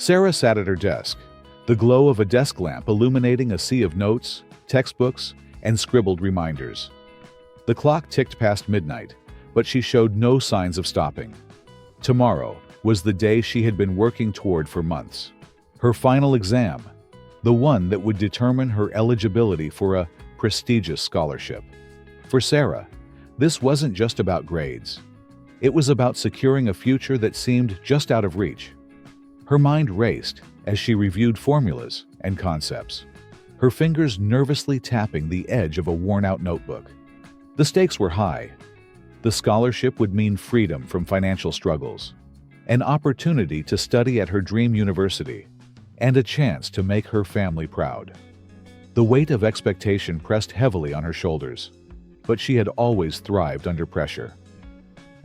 Sarah sat at her desk, the glow of a desk lamp illuminating a sea of notes, textbooks, and scribbled reminders. The clock ticked past midnight, but she showed no signs of stopping. Tomorrow was the day she had been working toward for months. Her final exam, the one that would determine her eligibility for a prestigious scholarship. For Sarah, this wasn't just about grades. It was about securing a future that seemed just out of reach. Her mind raced as she reviewed formulas and concepts, her fingers nervously tapping the edge of a worn-out notebook. The stakes were high. The scholarship would mean freedom from financial struggles, an opportunity to study at her dream university, and a chance to make her family proud. The weight of expectation pressed heavily on her shoulders, but she had always thrived under pressure.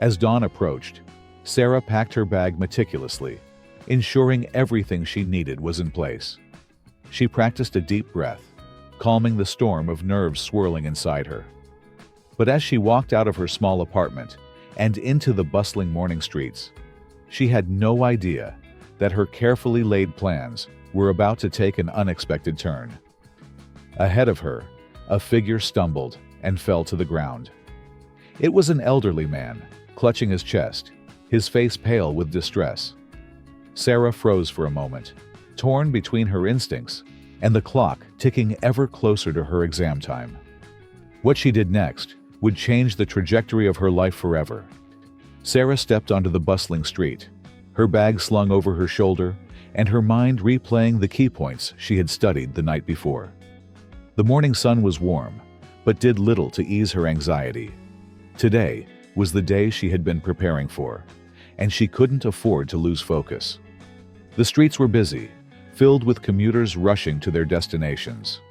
As dawn approached, Sarah packed her bag meticulously, ensuring everything she needed was in place. She practiced a deep breath, calming the storm of nerves swirling inside her. But as she walked out of her small apartment and into the bustling morning streets, she had no idea that her carefully laid plans were about to take an unexpected turn. Ahead of her, a figure stumbled and fell to the ground. It was an elderly man, clutching his chest, his face pale with distress. Sarah froze for a moment, torn between her instincts and the clock ticking ever closer to her exam time. What she did next would change the trajectory of her life forever. Sarah stepped onto the bustling street, her bag slung over her shoulder and her mind replaying the key points she had studied the night before. The morning sun was warm, but did little to ease her anxiety. Today was the day she had been preparing for, and she couldn't afford to lose focus. The streets were busy, filled with commuters rushing to their destinations.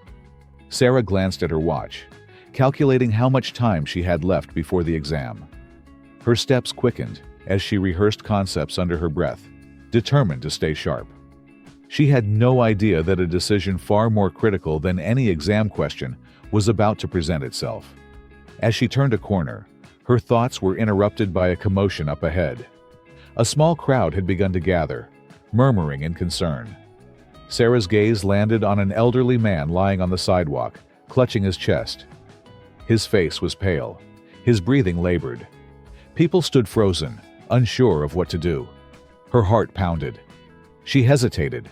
Sarah glanced at her watch, calculating how much time she had left before the exam. Her steps quickened as she rehearsed concepts under her breath, determined to stay sharp. She had no idea that a decision far more critical than any exam question was about to present itself. As she turned a corner, her thoughts were interrupted by a commotion up ahead. A small crowd had begun to gather, murmuring in concern. Sarah's gaze landed on an elderly man lying on the sidewalk, clutching his chest. His face was pale, his breathing labored. People stood frozen, unsure of what to do. Her heart pounded. She hesitated,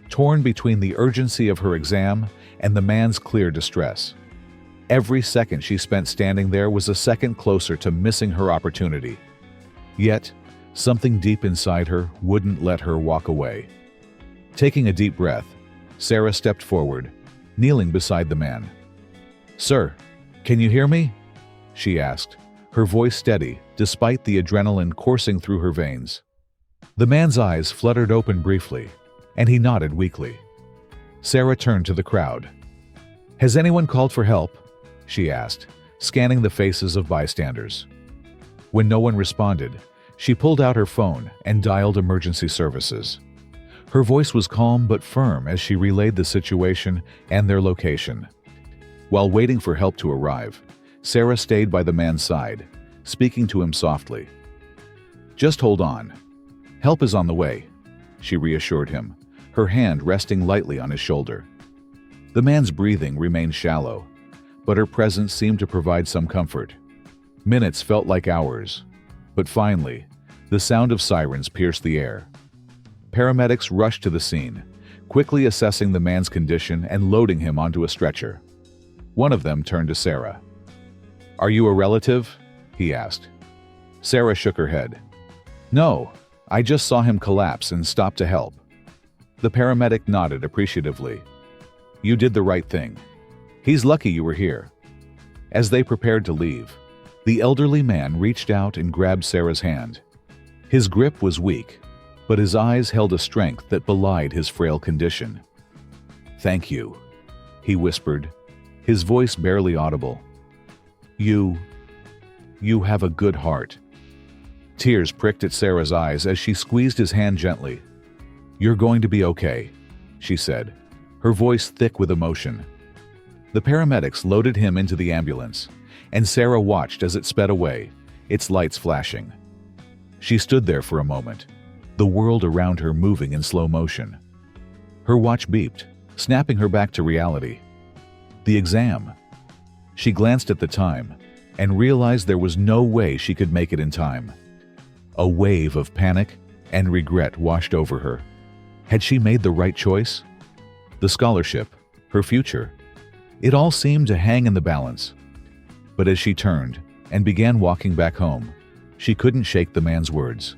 torn between the urgency of her exam and the man's clear distress. Every second she spent standing there was a second closer to missing her opportunity. Yet, something deep inside her wouldn't let her walk away. Taking a deep breath, Sarah stepped forward, kneeling beside the man. "Sir, can you hear me?" she asked, her voice steady despite the adrenaline coursing through her veins. The man's eyes fluttered open briefly, and he nodded weakly. Sarah turned to the crowd. "Has anyone called for help?" she asked, scanning the faces of bystanders. When no one responded, she pulled out her phone and dialed emergency services. Her voice was calm but firm as she relayed the situation and their location. While waiting for help to arrive, Sarah stayed by the man's side, speaking to him softly. "Just hold on. Help is on the way," she reassured him, her hand resting lightly on his shoulder. The man's breathing remained shallow, but her presence seemed to provide some comfort. Minutes felt like hours, but finally, the sound of sirens pierced the air. Paramedics rushed to the scene, quickly assessing the man's condition and loading him onto a stretcher. One of them turned to Sarah. "Are you a relative?" he asked. Sarah shook her head. "No, I just saw him collapse and stopped to help." The paramedic nodded appreciatively. "You did the right thing. He's lucky you were here." As they prepared to leave, the elderly man reached out and grabbed Sarah's hand. His grip was weak, but his eyes held a strength that belied his frail condition. "Thank you," he whispered, his voice barely audible. You have a good heart." Tears pricked at Sarah's eyes as she squeezed his hand gently. "You're going to be okay," she said, her voice thick with emotion. The paramedics loaded him into the ambulance, and Sarah watched as it sped away, its lights flashing. She stood there for a moment, the world around her moving in slow motion. Her watch beeped, snapping her back to reality. The exam. She glanced at the time and realized there was no way she could make it in time. A wave of panic and regret washed over her. Had she made the right choice? The scholarship, her future. It all seemed to hang in the balance. But as she turned and began walking back home, she couldn't shake the man's words.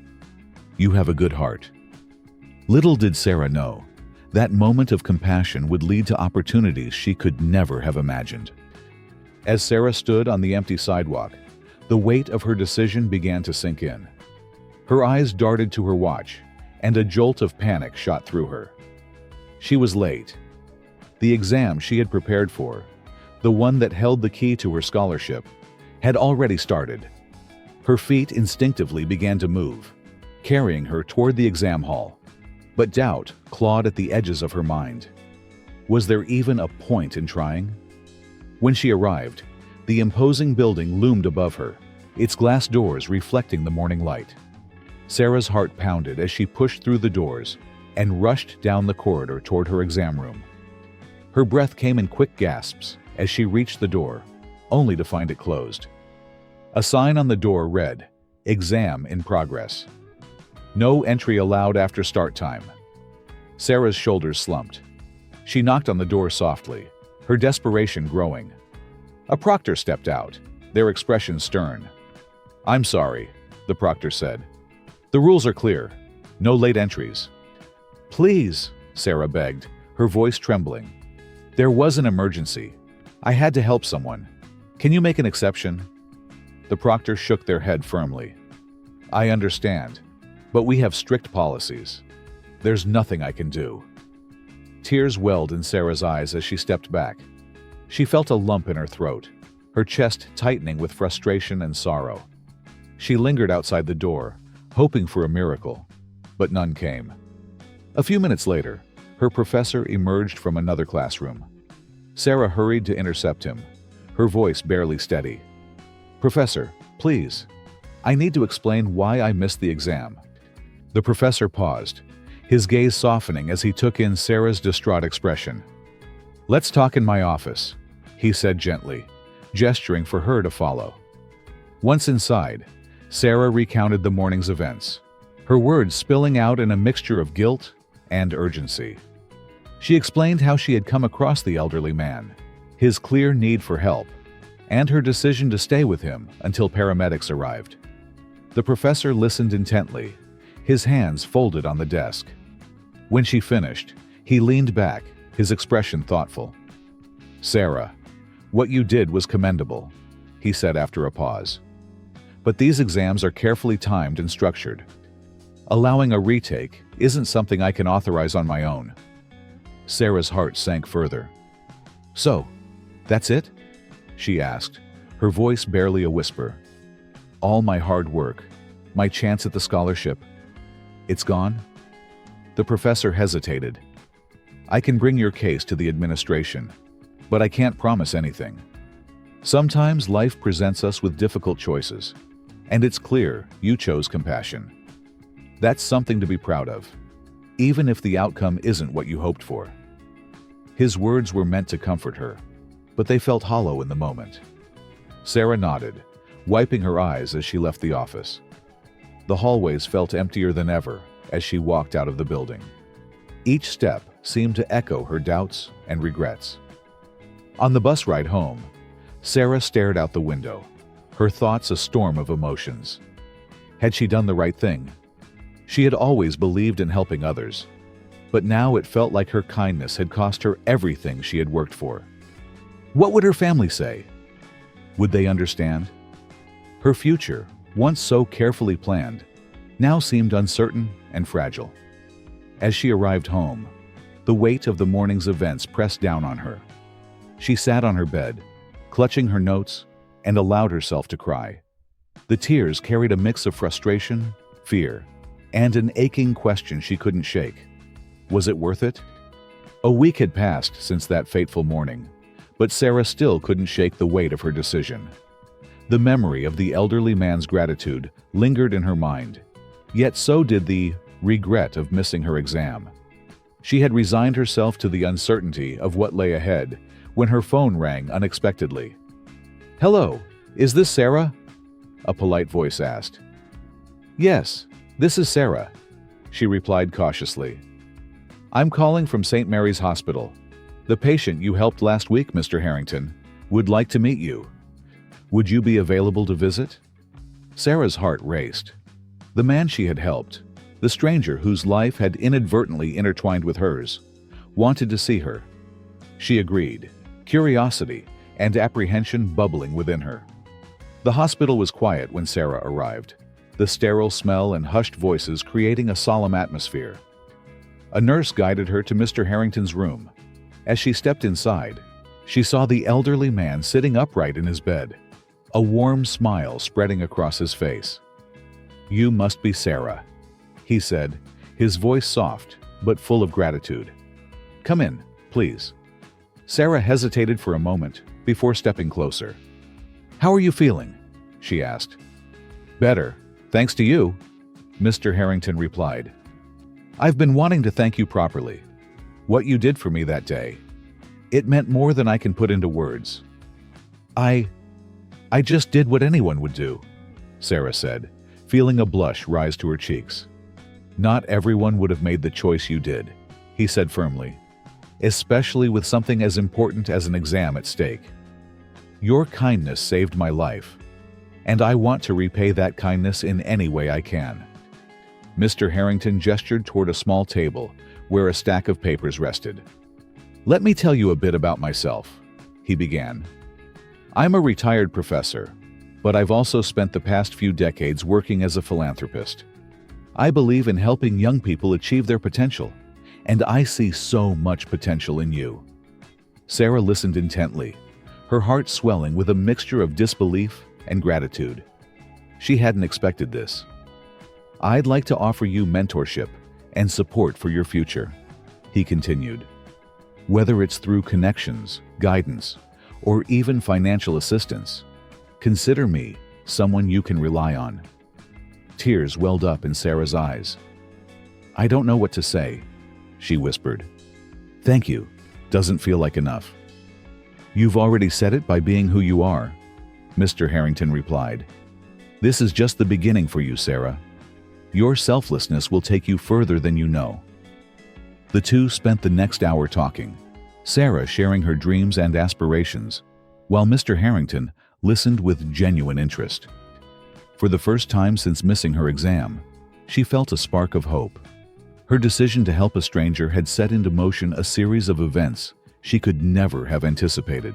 "You have a good heart." Little did Sarah know, that moment of compassion would lead to opportunities she could never have imagined. As Sarah stood on the empty sidewalk, the weight of her decision began to sink in. Her eyes darted to her watch, and a jolt of panic shot through her. She was late. The exam she had prepared for, the one that held the key to her scholarship, had already started. Her feet instinctively began to move, carrying her toward the exam hall. But doubt clawed at the edges of her mind. Was there even a point in trying? When she arrived, the imposing building loomed above her, its glass doors reflecting the morning light. Sarah's heart pounded as she pushed through the doors and rushed down the corridor toward her exam room. Her breath came in quick gasps as she reached the door, only to find it closed. A sign on the door read, "Exam in progress. No entry allowed after start time." Sarah's shoulders slumped. She knocked on the door softly, her desperation growing. A proctor stepped out, their expression stern. "I'm sorry," the proctor said. "The rules are clear. No late entries." "Please," Sarah begged, her voice trembling. "There was an emergency. I had to help someone. Can you make an exception?" The proctor shook their head firmly. "I understand, but we have strict policies. There's nothing I can do." Tears welled in Sarah's eyes as she stepped back. She felt a lump in her throat, her chest tightening with frustration and sorrow. She lingered outside the door, hoping for a miracle, but none came. A few minutes later, her professor emerged from another classroom. Sarah hurried to intercept him, her voice barely steady. "Professor, please. I need to explain why I missed the exam." The professor paused, his gaze softening as he took in Sarah's distraught expression. "Let's talk in my office," he said gently, gesturing for her to follow. Once inside, Sarah recounted the morning's events, her words spilling out in a mixture of guilt and urgency. She explained how she had come across the elderly man, his clear need for help, and her decision to stay with him until paramedics arrived. The professor listened intently, his hands folded on the desk. When she finished, he leaned back, his expression thoughtful. "Sarah, what you did was commendable," he said after a pause. "But these exams are carefully timed and structured. Allowing a retake isn't something I can authorize on my own." Sarah's heart sank further. "So, that's it?" she asked, her voice barely a whisper. "All my hard work, my chance at the scholarship, it's gone?" The professor hesitated. "I can bring your case to the administration, but I can't promise anything. Sometimes life presents us with difficult choices, and it's clear you chose compassion. That's something to be proud of, even if the outcome isn't what you hoped for." His words were meant to comfort her, but they felt hollow in the moment. Sarah nodded, wiping her eyes as she left the office. The hallways felt emptier than ever as she walked out of the building. Each step seemed to echo her doubts and regrets. On the bus ride home, Sarah stared out the window, her thoughts a storm of emotions. Had she done the right thing? She had always believed in helping others, but now it felt like her kindness had cost her everything she had worked for. What would her family say? Would they understand? Her future, once so carefully planned, now seemed uncertain and fragile. As she arrived home, the weight of the morning's events pressed down on her. She sat on her bed, clutching her notes, and allowed herself to cry. The tears carried a mix of frustration, fear, and an aching question she couldn't shake. Was it worth it? A week had passed since that fateful morning, but Sarah still couldn't shake the weight of her decision. The memory of the elderly man's gratitude lingered in her mind, yet so did the regret of missing her exam. She had resigned herself to the uncertainty of what lay ahead when her phone rang unexpectedly. "Hello, is this Sarah?" a polite voice asked. "Yes, this is Sarah," she replied cautiously. "I'm calling from St. Mary's Hospital. The patient you helped last week, Mr. Harrington, would like to meet you. Would you be available to visit?" Sarah's heart raced. The man she had helped, the stranger whose life had inadvertently intertwined with hers, wanted to see her. She agreed, curiosity and apprehension bubbling within her. The hospital was quiet when Sarah arrived, the sterile smell and hushed voices creating a solemn atmosphere. A nurse guided her to Mr. Harrington's room. As she stepped inside, she saw the elderly man sitting upright in his bed, a warm smile spreading across his face. "You must be Sarah," he said, his voice soft but full of gratitude. "Come in, please." Sarah hesitated for a moment before stepping closer. "How are you feeling?" she asked. "Better, thanks to you," Mr. Harrington replied. "I've been wanting to thank you properly. What you did for me that day, it meant more than I can put into words." I just did what anyone would do," Sarah said, feeling a blush rise to her cheeks. "Not everyone would have made the choice you did," he said firmly, "especially with something as important as an exam at stake. Your kindness saved my life, and I want to repay that kindness in any way I can." Mr. Harrington gestured toward a small table where a stack of papers rested. "Let me tell you a bit about myself," he began. "I'm a retired professor, but I've also spent the past few decades working as a philanthropist. I believe in helping young people achieve their potential, and I see so much potential in you." Sarah listened intently, her heart swelling with a mixture of disbelief and gratitude. She hadn't expected this. "I'd like to offer you mentorship and support for your future," he continued. "Whether it's through connections, guidance, or even financial assistance, consider me someone you can rely on." Tears welled up in Sarah's eyes. "I don't know what to say," she whispered. "Thank you doesn't feel like enough." "You've already said it by being who you are," Mr. Harrington replied. "This is just the beginning for you, Sarah. Your selflessness will take you further than you know." The two spent the next hour talking, Sarah sharing her dreams and aspirations, while Mr. Harrington listened with genuine interest. For the first time since missing her exam, she felt a spark of hope. Her decision to help a stranger had set into motion a series of events she could never have anticipated.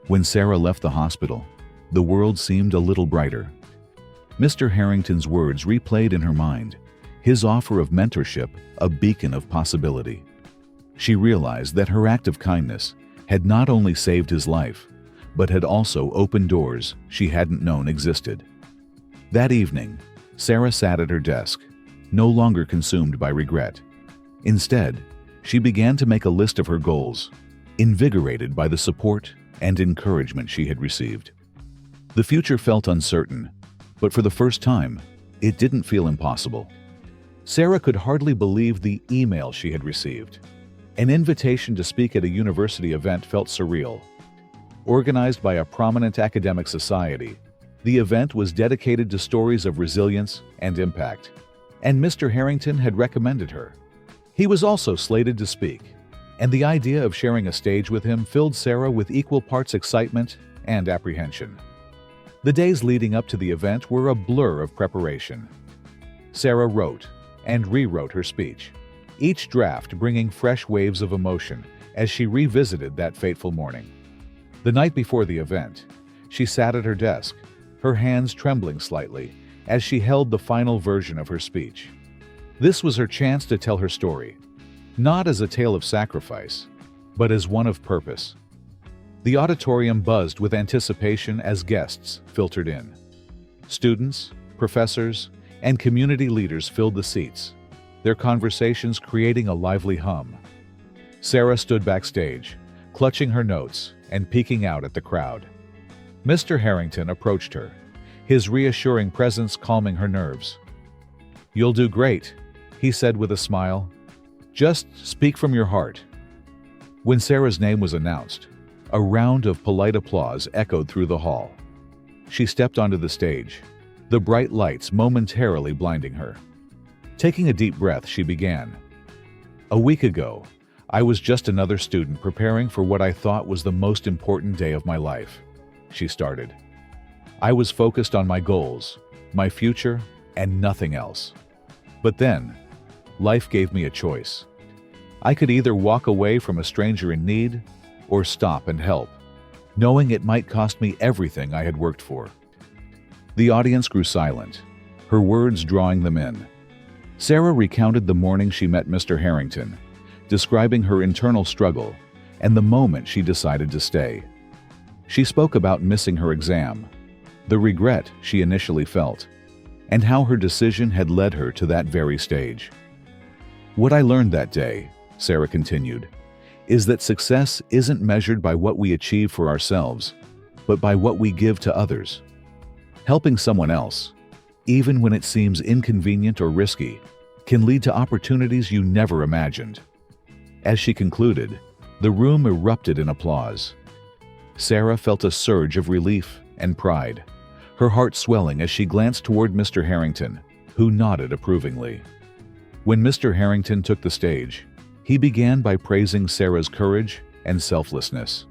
When Sarah left the hospital, the world seemed a little brighter. Mr. Harrington's words replayed in her mind, his offer of mentorship a beacon of possibility. She realized that her act of kindness had not only saved his life, but had also opened doors she hadn't known existed. That evening, Sarah sat at her desk, no longer consumed by regret. Instead, she began to make a list of her goals, invigorated by the support and encouragement she had received. The future felt uncertain, but for the first time, it didn't feel impossible. Sarah could hardly believe the email she had received. An invitation to speak at a university event felt surreal. Organized by a prominent academic society, the event was dedicated to stories of resilience and impact, and Mr. Harrington had recommended her. He was also slated to speak, and the idea of sharing a stage with him filled Sarah with equal parts excitement and apprehension. The days leading up to the event were a blur of preparation. Sarah wrote and rewrote her speech, each draft bringing fresh waves of emotion as she revisited that fateful morning. The night before the event, she sat at her desk, her hands trembling slightly as she held the final version of her speech. This was her chance to tell her story, not as a tale of sacrifice, but as one of purpose. The auditorium buzzed with anticipation as guests filtered in. Students, professors, and community leaders filled the seats, their conversations creating a lively hum. Sarah stood backstage, clutching her notes and peeking out at the crowd. Mr. Harrington approached her, his reassuring presence calming her nerves. "You'll do great," he said with a smile. "Just speak from your heart." When Sarah's name was announced, a round of polite applause echoed through the hall. She stepped onto the stage, the bright lights momentarily blinding her. Taking a deep breath, she began. "A week ago, I was just another student preparing for what I thought was the most important day of my life," she started. "I was focused on my goals, my future, and nothing else. But then, life gave me a choice. I could either walk away from a stranger in need or stop and help, knowing it might cost me everything I had worked for." The audience grew silent, her words drawing them in. Sarah recounted the morning she met Mr. Harrington, describing her internal struggle and the moment she decided to stay. She spoke about missing her exam, the regret she initially felt, and how her decision had led her to that very stage. "What I learned that day," Sarah continued, "is that success isn't measured by what we achieve for ourselves, but by what we give to others. Helping someone else, even when it seems inconvenient or risky, can lead to opportunities you never imagined." As she concluded, the room erupted in applause. Sarah felt a surge of relief and pride, her heart swelling as she glanced toward Mr. Harrington, who nodded approvingly. When Mr. Harrington took the stage, he began by praising Sarah's courage and selflessness.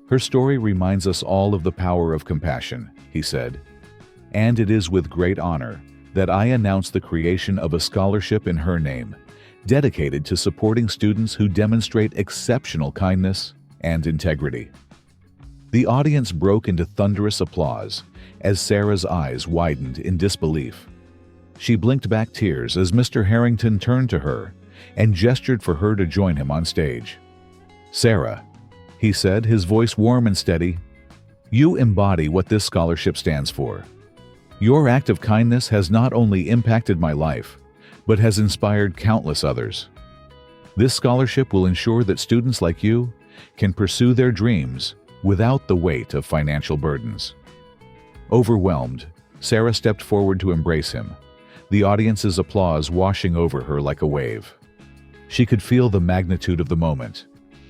"Her story reminds us all of the power of compassion," he said, "and it is with great honor that I announce the creation of a scholarship in her name, dedicated to supporting students who demonstrate exceptional kindness and integrity." The audience broke into thunderous applause as Sarah's eyes widened in disbelief. She blinked back tears as Mr. Harrington turned to her and gestured for her to join him on stage. "Sarah," he said, his voice warm and steady, "you embody what this scholarship stands for. Your act of kindness has not only impacted my life, but has inspired countless others. This scholarship will ensure that students like you can pursue their dreams without the weight of financial burdens." Overwhelmed, Sarah stepped forward to embrace him, the audience's applause washing over her like a wave. She could feel the magnitude of the moment,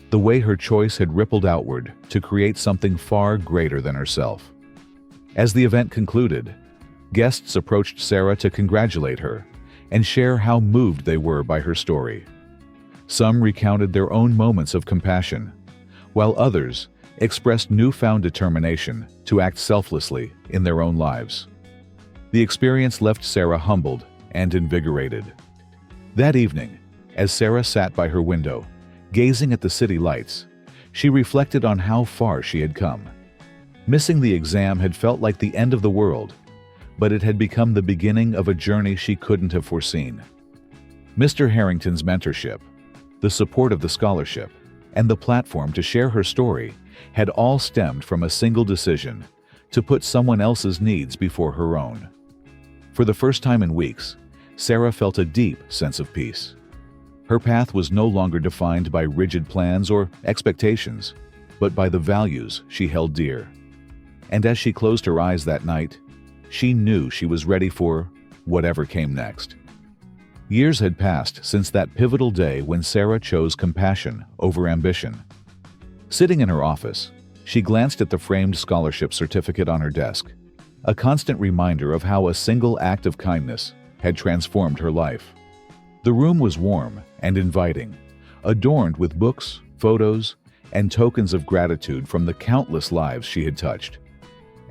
the way her choice had rippled outward to create something far greater than herself. As the event concluded, guests approached Sarah to congratulate her and share how moved they were by her story. Some recounted their own moments of compassion, while others expressed newfound determination to act selflessly in their own lives. The experience left Sarah humbled and invigorated. That evening, as Sarah sat by her window, gazing at the city lights, she reflected on how far she had come. Missing the exam had felt like the end of the world, but it had become the beginning of a journey she couldn't have foreseen. Mr. Harrington's mentorship, the support of the scholarship, and the platform to share her story had all stemmed from a single decision: to put someone else's needs before her own. For the first time in weeks, Sarah felt a deep sense of peace. Her path was no longer defined by rigid plans or expectations, but by the values she held dear. And as she closed her eyes that night, she knew she was ready for whatever came next. Years had passed since that pivotal day when Sarah chose compassion over ambition. Sitting in her office, she glanced at the framed scholarship certificate on her desk, a constant reminder of how a single act of kindness had transformed her life. The room was warm and inviting, adorned with books, photos, and tokens of gratitude from the countless lives she had touched.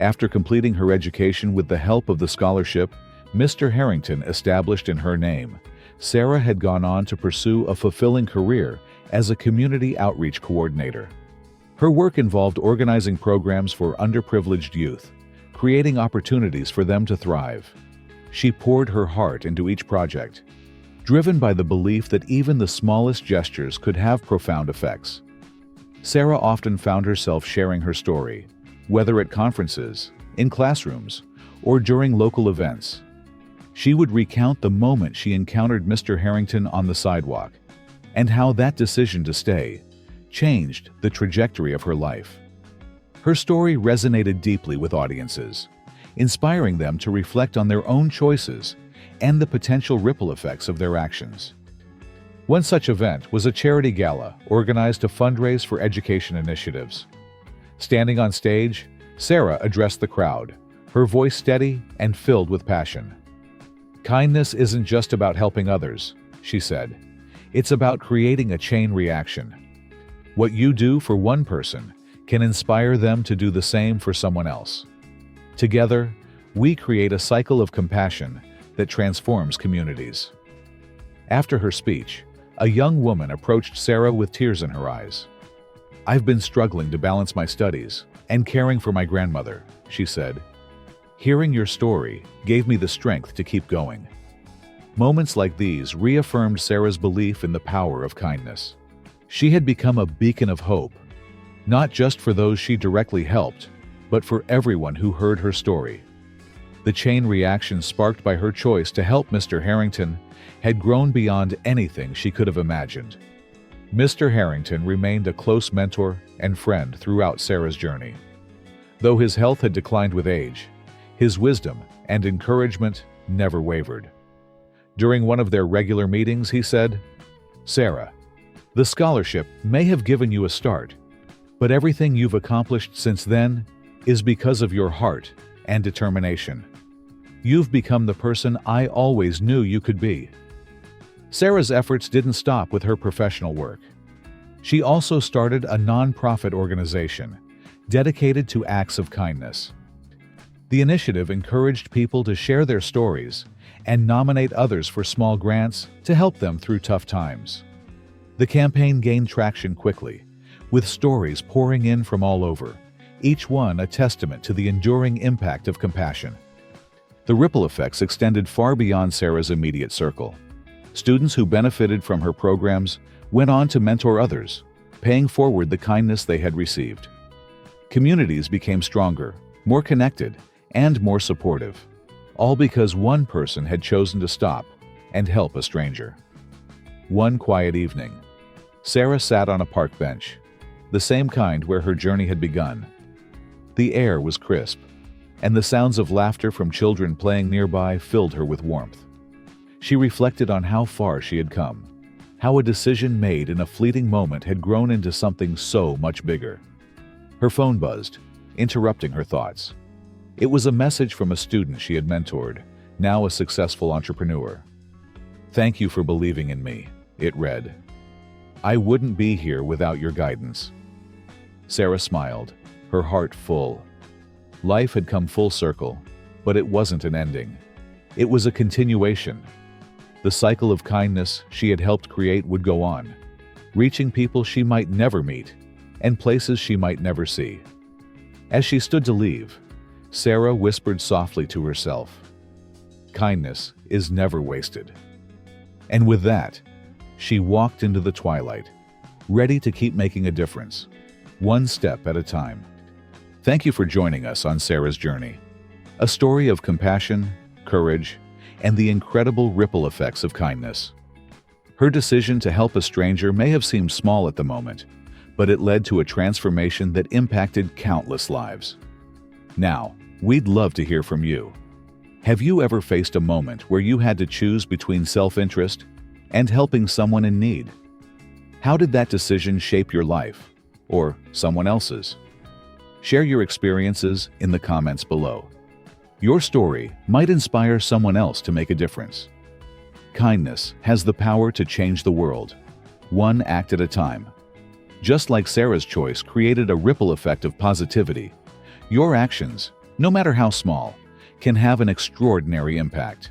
After completing her education with the help of the scholarship Mr. Harrington established in her name, Sarah had gone on to pursue a fulfilling career as a community outreach coordinator. Her work involved organizing programs for underprivileged youth, creating opportunities for them to thrive. She poured her heart into each project, driven by the belief that even the smallest gestures could have profound effects. Sarah often found herself sharing her story, whether at conferences, in classrooms, or during local events. She would recount the moment she encountered Mr. Harrington on the sidewalk, and how that decision to stay changed the trajectory of her life. Her story resonated deeply with audiences, inspiring them to reflect on their own choices and the potential ripple effects of their actions. One such event was a charity gala organized to fundraise for education initiatives. Standing on stage, Sarah addressed the crowd, her voice steady and filled with passion. "Kindness isn't just about helping others," she said. "It's about creating a chain reaction. What you do for one person can inspire them to do the same for someone else. Together, we create a cycle of compassion that transforms communities." After her speech, a young woman approached Sarah with tears in her eyes. "I've been struggling to balance my studies and caring for my grandmother," she said. "Hearing your story gave me the strength to keep going." Moments like these reaffirmed Sarah's belief in the power of kindness. She had become a beacon of hope, not just for those she directly helped, but for everyone who heard her story. The chain reaction sparked by her choice to help Mr. Harrington had grown beyond anything she could have imagined. Mr. Harrington remained a close mentor and friend throughout Sarah's journey. Though his health had declined with age, his wisdom and encouragement never wavered. During one of their regular meetings, he said, "Sarah, the scholarship may have given you a start, but everything you've accomplished since then is because of your heart and determination. You've become the person I always knew you could be." Sarah's efforts didn't stop with her professional work. She also started a nonprofit organization dedicated to acts of kindness. The initiative encouraged people to share their stories and nominate others for small grants to help them through tough times. The campaign gained traction quickly, with stories pouring in from all over, each one a testament to the enduring impact of compassion. The ripple effects extended far beyond Sarah's immediate circle. Students who benefited from her programs went on to mentor others, paying forward the kindness they had received. Communities became stronger, more connected, and more supportive, all because one person had chosen to stop and help a stranger. One quiet evening, Sarah sat on a park bench, the same kind where her journey had begun. The air was crisp, and the sounds of laughter from children playing nearby filled her with warmth. She reflected on how far she had come, how a decision made in a fleeting moment had grown into something so much bigger. Her phone buzzed, interrupting her thoughts. It was a message from a student she had mentored, now a successful entrepreneur. "Thank you for believing in me," it read. "I wouldn't be here without your guidance." Sarah smiled, her heart full. Life had come full circle, but it wasn't an ending. It was a continuation. The cycle of kindness she had helped create would go on, reaching people she might never meet and places she might never see. As she stood to leave, Sarah whispered softly to herself, "Kindness is never wasted." And with that, she walked into the twilight, ready to keep making a difference, one step at a time. Thank you for joining us on Sarah's journey, a story of compassion, courage, and the incredible ripple effects of kindness. Her decision to help a stranger may have seemed small at the moment, but it led to a transformation that impacted countless lives. Now, we'd love to hear from you. Have you ever faced a moment where you had to choose between self-interest and helping someone in need? How did that decision shape your life, or someone else's? Share your experiences in the comments below. Your story might inspire someone else to make a difference. Kindness has the power to change the world, one act at a time. Just like Sarah's choice created a ripple effect of positivity, your actions, no matter how small, can have an extraordinary impact.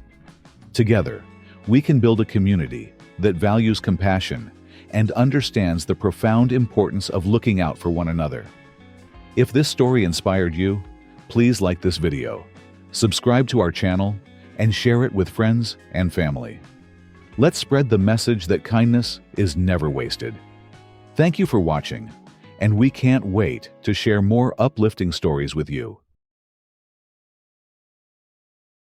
Together, we can build a community that values compassion and understands the profound importance of looking out for one another. If this story inspired you, please like this video, subscribe to our channel, and share it with friends and family. Let's spread the message that kindness is never wasted. Thank you for watching, and we can't wait to share more uplifting stories with you.